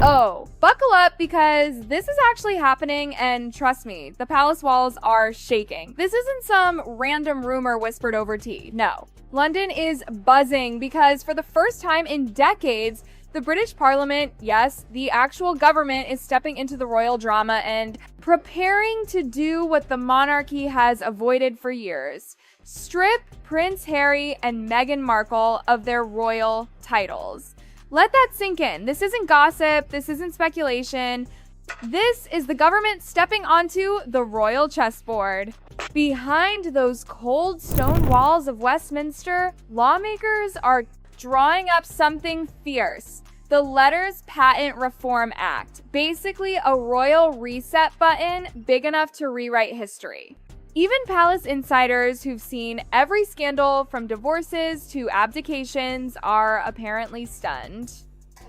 Oh, buckle up because this is actually happening, and trust me, the palace walls are shaking. This isn't some random rumor whispered over tea. No. London is buzzing because for the first time in decades, the British Parliament, yes, the actual government, is stepping into the royal drama and preparing to do what the monarchy has avoided for years. Strip Prince Harry and Meghan Markle of their royal titles. Let that sink in. This isn't gossip. This isn't speculation. This is the government stepping onto the royal chessboard. Behind those cold stone walls of Westminster, lawmakers are drawing up something fierce. The Letters Patent Reform Act. Basically a royal reset button big enough to rewrite history. Even palace insiders who've seen every scandal from divorces to abdications are apparently stunned.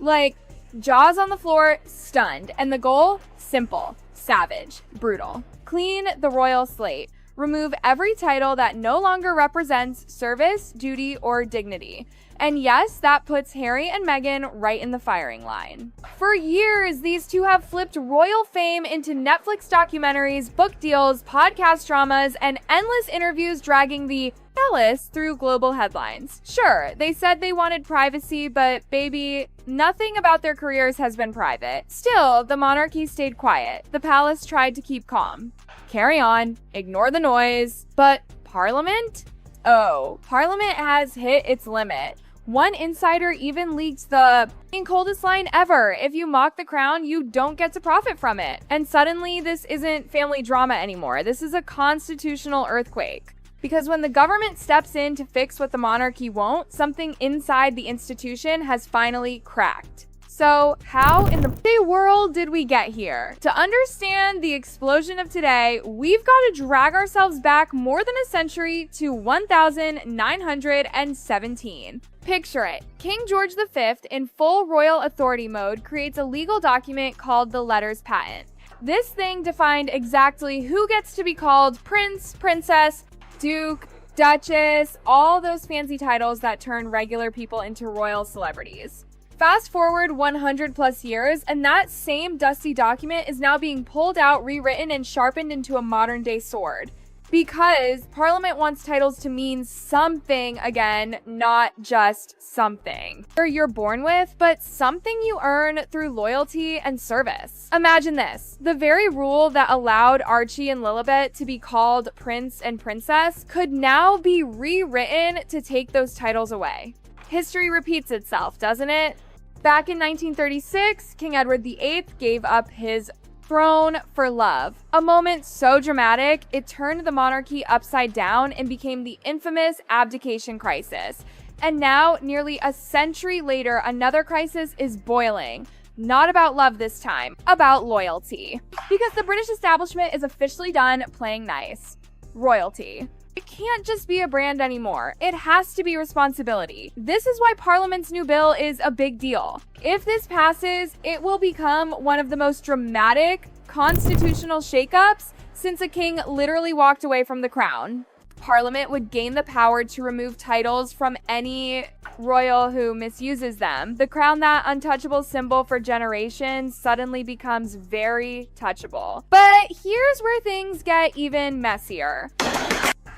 Like, jaws on the floor, stunned. And the goal? Simple, savage, brutal. Clean the royal slate. Remove every title that no longer represents service, duty, or dignity. And yes, that puts Harry and Meghan right in the firing line. For years, these two have flipped royal fame into Netflix documentaries, book deals, podcast dramas, and endless interviews dragging the palace through global headlines. Sure, they said they wanted privacy, but baby, nothing about their careers has been private. Still, the monarchy stayed quiet. The palace tried to keep calm. Carry on, ignore the noise. But Parliament? Oh, Parliament has hit its limit. One insider even leaked the coldest line ever. If you mock the crown, you don't get to profit from it. And suddenly, this isn't family drama anymore. This is a constitutional earthquake. Because when the government steps in to fix what the monarchy won't, something inside the institution has finally cracked. So how in the world did we get here? To understand the explosion of today, we've got to drag ourselves back more than a century to 1917. Picture it. King George V, in full royal authority mode, creates a legal document called the Letters Patent. This thing defined exactly who gets to be called prince, princess, duke, duchess, all those fancy titles that turn regular people into royal celebrities. Fast forward 100 plus years, and that same dusty document is now being pulled out, rewritten, and sharpened into a modern day sword. Because Parliament wants titles to mean something again, not just something you're born with, but something you earn through loyalty and service. Imagine this. The very rule that allowed Archie and Lilibet to be called prince and princess could now be rewritten to take those titles away. History repeats itself, doesn't it? Back in 1936, King Edward VIII gave up his throne for love. A moment so dramatic, it turned the monarchy upside down and became the infamous abdication crisis. And now, nearly a century later, another crisis is boiling. Not about love this time, about loyalty. Because the British establishment is officially done playing nice. Royalty. It can't just be a brand anymore. It has to be responsibility. This is why Parliament's new bill is a big deal. If this passes, it will become one of the most dramatic constitutional shakeups since a king literally walked away from the crown. Parliament would gain the power to remove titles from any royal who misuses them. The crown, that untouchable symbol for generations, suddenly becomes very touchable. But here's where things get even messier.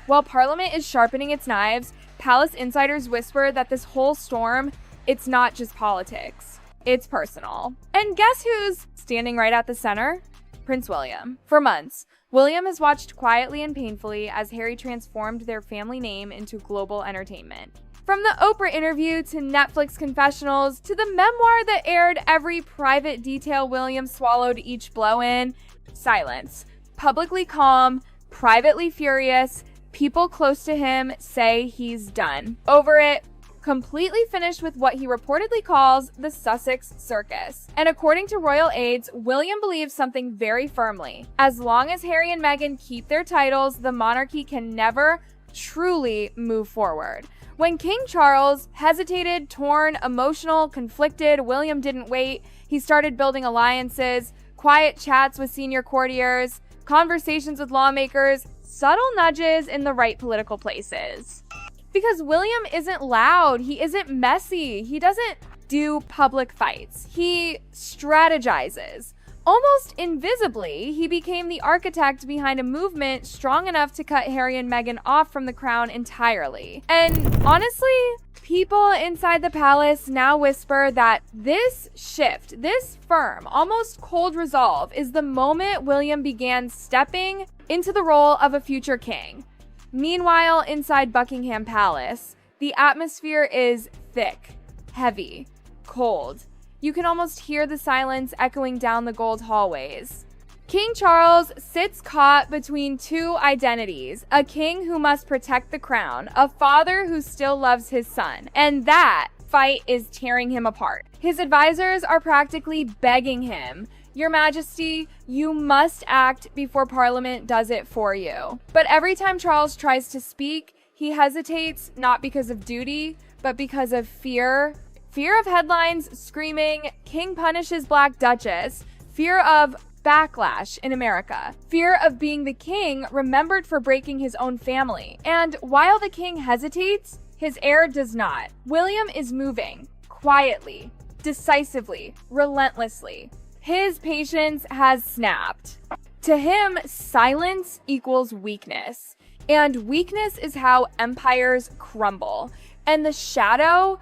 While Parliament is sharpening its knives, palace insiders whisper that this whole storm, it's not just politics. It's personal. And guess who's standing right at the center? Prince William. For months, William has watched quietly and painfully as Harry transformed their family name into global entertainment. From the Oprah interview to Netflix confessionals to the memoir that aired every private detail William swallowed each blow in, silence. Publicly calm, privately furious. People close to him say he's done. Over it, completely finished with what he reportedly calls the Sussex Circus. And according to royal aides, William believes something very firmly. As long as Harry and Meghan keep their titles, the monarchy can never truly move forward. When King Charles hesitated, torn, emotional, conflicted, William didn't wait. He started building alliances, quiet chats with senior courtiers, conversations with lawmakers, subtle nudges in the right political places. Because William isn't loud, he isn't messy, he doesn't do public fights. He strategizes. Almost invisibly, he became the architect behind a movement strong enough to cut Harry and Meghan off from the crown entirely. And honestly, people inside the palace now whisper that this shift, this firm, almost cold resolve, is the moment William began stepping into the role of a future king. Meanwhile, inside Buckingham Palace, the atmosphere is thick, heavy, cold. You can almost hear the silence echoing down the gold hallways. King Charles sits caught between two identities, a king who must protect the crown, a father who still loves his son, and that fight is tearing him apart. His advisors are practically begging him, "Your Majesty, you must act before Parliament does it for you." But every time Charles tries to speak, he hesitates not because of duty, but because of fear. Fear of headlines screaming, "King punishes Black Duchess," fear of backlash in America, fear of being the king remembered for breaking his own family. And while the king hesitates, his heir does not. William is moving, quietly, decisively, relentlessly. His patience has snapped. To him, silence equals weakness. And weakness is how empires crumble. And the shadow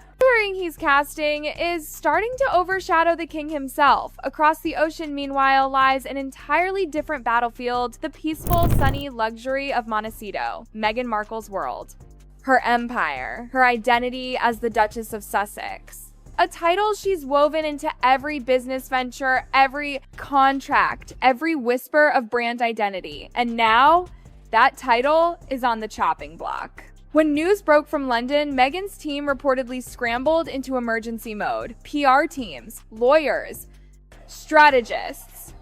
he's casting is starting to overshadow the king himself. Across the ocean, meanwhile, lies an entirely different battlefield, the peaceful, sunny luxury of Montecito, Meghan Markle's world. Her empire, her identity as the Duchess of Sussex. A title she's woven into every business venture, every contract, every whisper of brand identity. And now, that title is on the chopping block. When news broke from London, Meghan's team reportedly scrambled into emergency mode. PR teams, lawyers, strategists.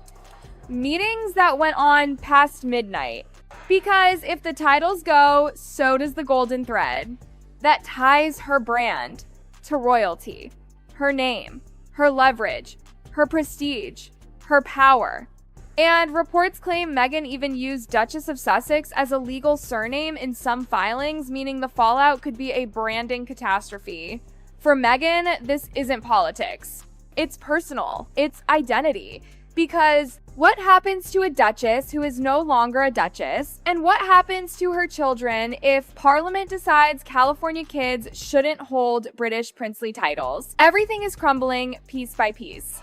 Meetings that went on past midnight. Because if the titles go, so does the golden thread that ties her brand to royalty, her name, her leverage, her prestige, her power. And reports claim Meghan even used Duchess of Sussex as a legal surname in some filings, meaning the fallout could be a branding catastrophe. For Meghan, this isn't politics. It's personal. It's identity. Because what happens to a duchess who is no longer a duchess? And what happens to her children if Parliament decides California kids shouldn't hold British princely titles? Everything is crumbling piece by piece.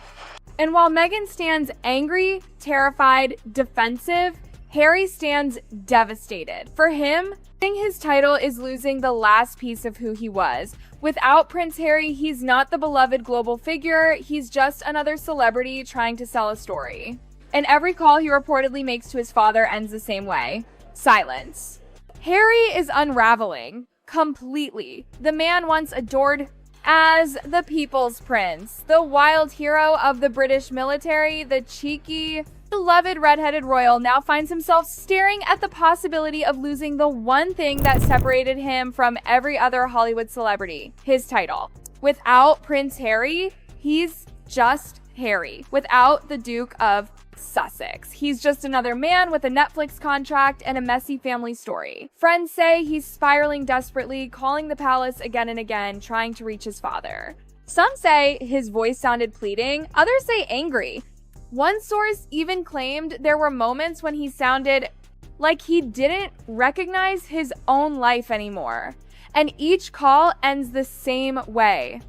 And while Meghan stands angry, terrified, defensive, Harry stands devastated. For him, losing his title is losing the last piece of who he was. Without Prince Harry, he's not the beloved global figure, he's just another celebrity trying to sell a story. And every call he reportedly makes to his father ends the same way. Silence. Harry is unraveling. Completely. The man once adored as the people's prince, the wild hero of the British military, the cheeky, beloved redheaded royal now finds himself staring at the possibility of losing the one thing that separated him from every other Hollywood celebrity, his title. Without Prince Harry, he's just Harry. Without the Duke of Sussex, he's just another man with a Netflix contract and a messy family story. Friends say he's spiraling desperately, calling the palace again and again, trying to reach his father. Some say his voice sounded pleading, others say angry. One source even claimed there were moments when he sounded like he didn't recognize his own life anymore. And each call ends the same way.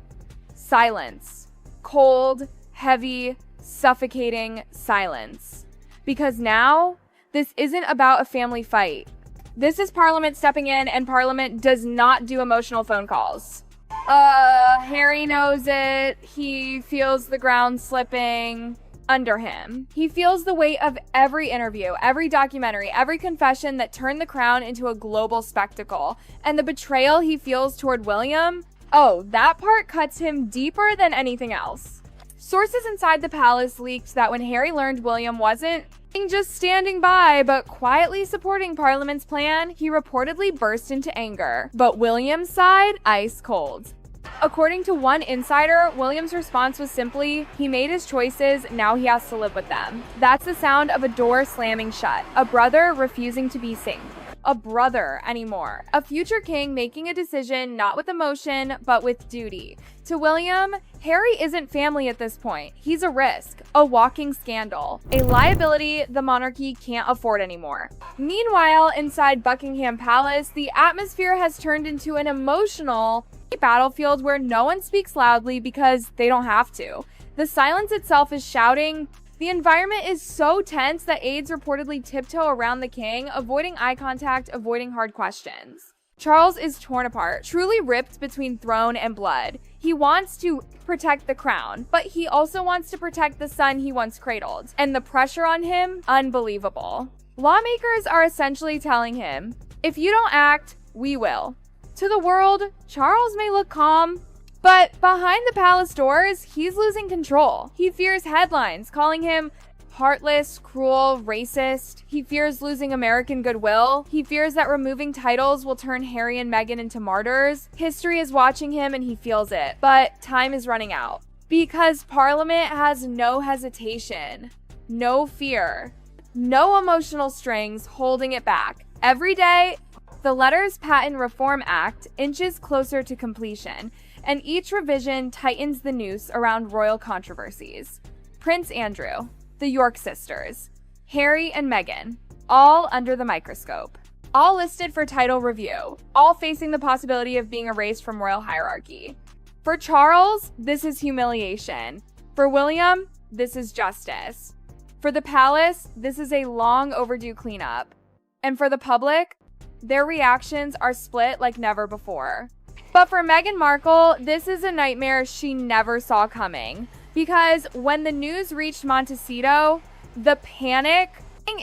Silence. Cold, heavy, suffocating silence. Because now, this isn't about a family fight. This is Parliament stepping in, and Parliament does not do emotional phone calls. Harry knows it. He feels the ground slipping under him. He feels the weight of every interview, every documentary, every confession that turned the crown into a global spectacle. And the betrayal he feels toward William, that part cuts him deeper than anything else. Sources inside the palace leaked that when Harry learned William wasn't just standing by, but quietly supporting Parliament's plan, he reportedly burst into anger. But William's side, ice cold. According to one insider, William's response was simply, he made his choices, now he has to live with them. That's the sound of a door slamming shut, a brother refusing to be seen. A brother anymore. A future king making a decision not with emotion, but with duty. To William, Harry isn't family at this point. He's a risk, a walking scandal, a liability the monarchy can't afford anymore. Meanwhile, inside Buckingham Palace, the atmosphere has turned into an emotional battlefield where no one speaks loudly because they don't have to. The silence itself is shouting. The environment is so tense that aides reportedly tiptoe around the king, avoiding eye contact, avoiding hard questions. Charles is torn apart, truly ripped between throne and blood. He wants to protect the crown, but he also wants to protect the son he once cradled. And the pressure on him, unbelievable. Lawmakers are essentially telling him, if you don't act, we will. To the world, Charles may look calm, but behind the palace doors, he's losing control. He fears headlines calling him heartless, cruel, racist. He fears losing American goodwill. He fears that removing titles will turn Harry and Meghan into martyrs. History is watching him and he feels it. But time is running out. Because Parliament has no hesitation, no fear, no emotional strings holding it back. Every day, the Letters Patent Reform Act inches closer to completion, and each revision tightens the noose around royal controversies. Prince Andrew, the York sisters, Harry and Meghan, all under the microscope. All listed for title review, all facing the possibility of being erased from royal hierarchy. For Charles, this is humiliation. For William, this is justice. For the palace, this is a long overdue cleanup. And for the public, their reactions are split like never before. But for Meghan Markle, this is a nightmare she never saw coming. Because when the news reached Montecito, the panic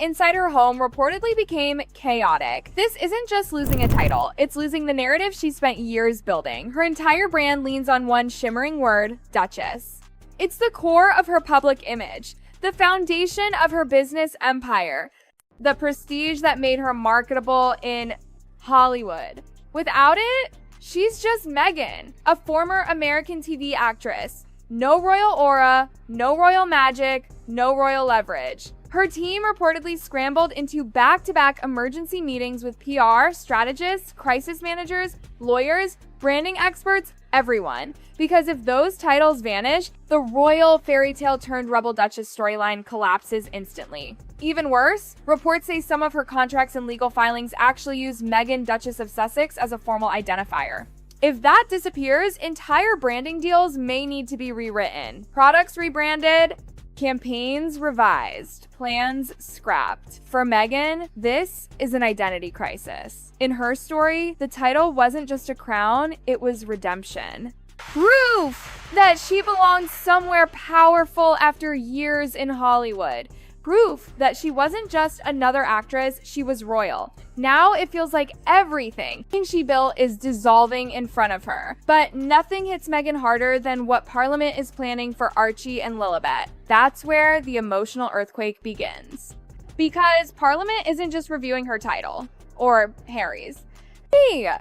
inside her home reportedly became chaotic. This isn't just losing a title, it's losing the narrative she spent years building. Her entire brand leans on one shimmering word, Duchess. It's the core of her public image, the foundation of her business empire, the prestige that made her marketable in Hollywood. Without it, she's just Meghan, a former American TV actress. No royal aura, no royal magic, no royal leverage. Her team reportedly scrambled into back-to-back emergency meetings with PR, strategists, crisis managers, lawyers, branding experts, everyone. Because if those titles vanish, the royal fairy tale turned Rebel Duchess storyline collapses instantly. Even worse, reports say some of her contracts and legal filings actually use Meghan, Duchess of Sussex as a formal identifier. If that disappears, entire branding deals may need to be rewritten. Products rebranded, campaigns revised, plans scrapped. For Meghan, this is an identity crisis. In her story, the title wasn't just a crown, it was redemption. Proof that she belongs somewhere powerful after years in Hollywood. Proof that she wasn't just another actress, she was royal. Now it feels like everything she built is dissolving in front of her. But nothing hits Meghan harder than what Parliament is planning for Archie and Lilibet. That's where the emotional earthquake begins. Because Parliament isn't just reviewing her title, or Harry's.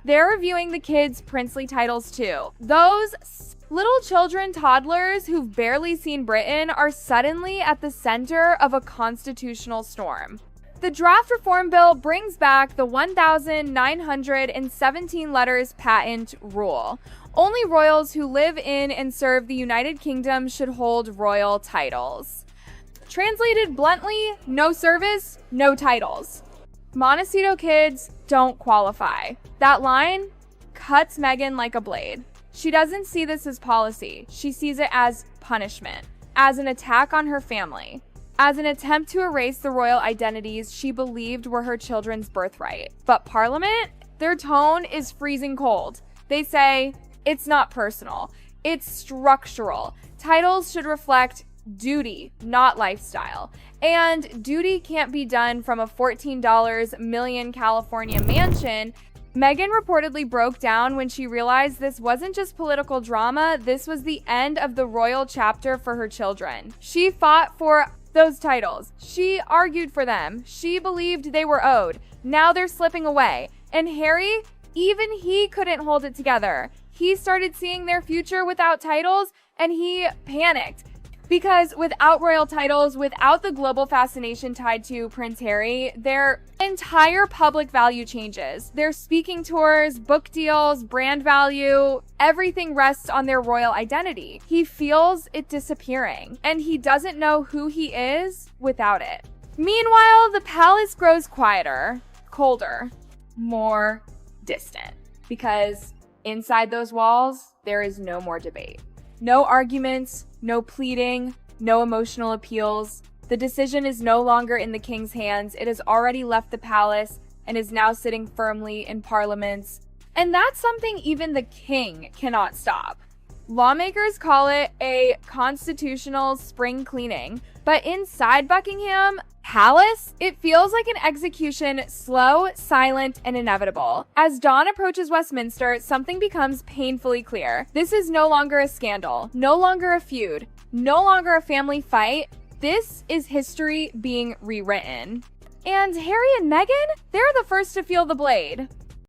They're reviewing the kids' princely titles too. Those little children, toddlers who've barely seen Britain are suddenly at the center of a constitutional storm. The draft reform bill brings back the 1,917 letters patent rule. Only royals who live in and serve the United Kingdom should hold royal titles. Translated bluntly, no service, no titles. Montecito kids don't qualify. That line cuts Meghan like a blade. She doesn't see this as policy. She sees it as punishment, as an attack on her family, as an attempt to erase the royal identities she believed were her children's birthright. But Parliament, their tone is freezing cold. They say, it's not personal, it's structural. Titles should reflect duty, not lifestyle. And duty can't be done from a $14 million California mansion. Meghan reportedly broke down when she realized this wasn't just political drama, this was the end of the royal chapter for her children. She fought for those titles. She argued for them. She believed they were owed. Now they're slipping away. And Harry, even he couldn't hold it together. He started seeing their future without titles, and he panicked. Because without royal titles, without the global fascination tied to Prince Harry, their entire public value changes. Their speaking tours, book deals, brand value, everything rests on their royal identity. He feels it disappearing, and he doesn't know who he is without it. Meanwhile, the palace grows quieter, colder, more distant, because inside those walls, there is no more debate. No arguments, no pleading, no emotional appeals. The decision is no longer in the king's hands. It has already left the palace and is now sitting firmly in parliaments. And that's something even the king cannot stop. Lawmakers call it a constitutional spring cleaning, but inside Buckingham Palace, it feels like an execution, slow, silent, and inevitable. As dawn approaches Westminster, something becomes painfully clear. This is no longer a scandal, no longer a feud, no longer a family fight. This is history being rewritten. And Harry and Meghan, they're the first to feel the blade.